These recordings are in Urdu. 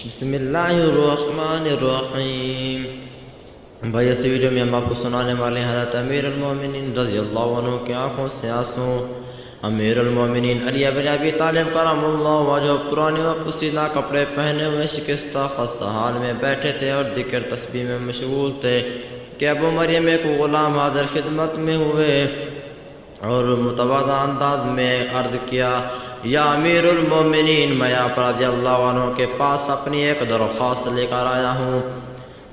بسم اللہ الرحمن الرحیم۔ بھائی اس ویڈیو میں ہم آپ کو سنانے والے ہیں حضرت امیر المومنین رضی اللہ عنہ کی آنکھوں سے آنسو۔ امیر المومنین علی بن ابی طالب کرم اللہ وجہ پرانے و پوسیدہ کپڑے پہنے ہوئے شکستہ خستہ حال میں بیٹھے تھے اور ذکر تسبیح میں مشغول تھے کہ ابو مریم ایک غلام حاضر خدمت میں ہوئے اور متواضع انداز میں عرض کیا، یا امیر المومنین، میں آپ رضی اللہ عنہ کے پاس اپنی ایک درخواست لے کر آیا ہوں۔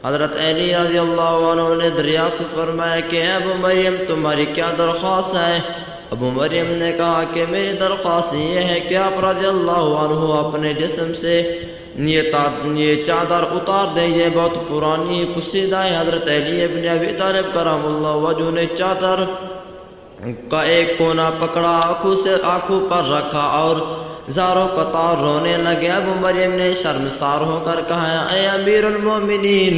حضرت علی رضی اللہ عنہ نے دریافت فرمایا کہ ابو مریم تمہاری کیا درخواست ہے؟ ابو مریم نے کہا کہ میری درخواست یہ ہے کہ آپ رضی اللہ عنہ اپنے جسم سے یہ چادر اتار دیں، یہ بہت پرانی پوسیدہ ہے۔ حضرت علی بن ابی طالب کرم اللہ وجہ نے چادر کا ایک کونا پکڑا، آنکھوں پر رکھا اور زاروں قطار رونے لگے۔ ابو مریم نے شرمسار ہو کر کہا، اے امیر المومنین،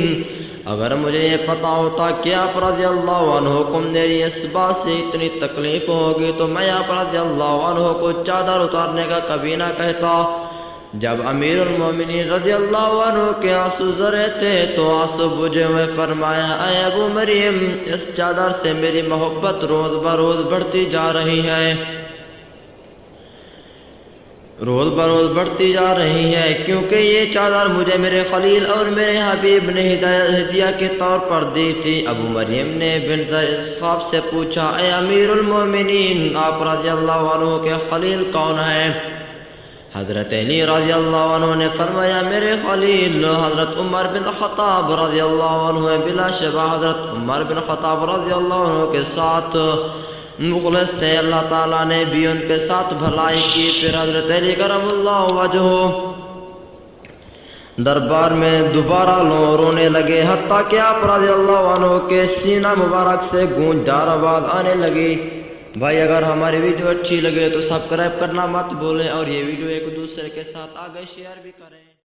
اگر مجھے یہ پتا ہوتا کہ آپ رضی اللہ عنہ کو میری اس بات سے اتنی تکلیف ہوگی تو میں آپ رضی اللہ عنہ کو چادر اتارنے کا کبھی نہ کہتا۔ جب امیر المومنین رضی اللہ عنہ کے آنسو ذرے تھے تو آنسو بجھے ہوئے فرمایا، اے ابو مریم، اس چادر سے میری محبت روز بروز بڑھتی جا رہی ہے، کیونکہ یہ چادر مجھے میرے خلیل اور میرے حبیب نے ہدیہ کے طور پر دی تھی۔ ابو مریم نے بنت اسحاق سے پوچھا، اے امیر المومنین، آپ رضی اللہ عنہ کے خلیل کون ہیں؟ حضرت علی رضی اللہ عنہ نے فرمایا، میرے خلیل حضرت عمر بن خطاب رضی اللہ عنہ، بلا شبہ حضرت عمر بن خطاب رضی اللہ عنہ کے ساتھ مخلص تھے، اللہ تعالیٰ نے بھی ان کے ساتھ بھلائی کی۔ پھر حضرت علی کرم اللہ وجہ دربار میں دوبارہ رونے لگے، حتیٰ کہ آپ رضی اللہ عنہ کے سینہ مبارک سے گونجدار آواز آنے لگی۔ بھائی اگر ہماری ویڈیو اچھی لگے تو سبسکرائب کرنا مت بھولیں اور یہ ویڈیو ایک دوسرے کے ساتھ آگے شیئر بھی کریں۔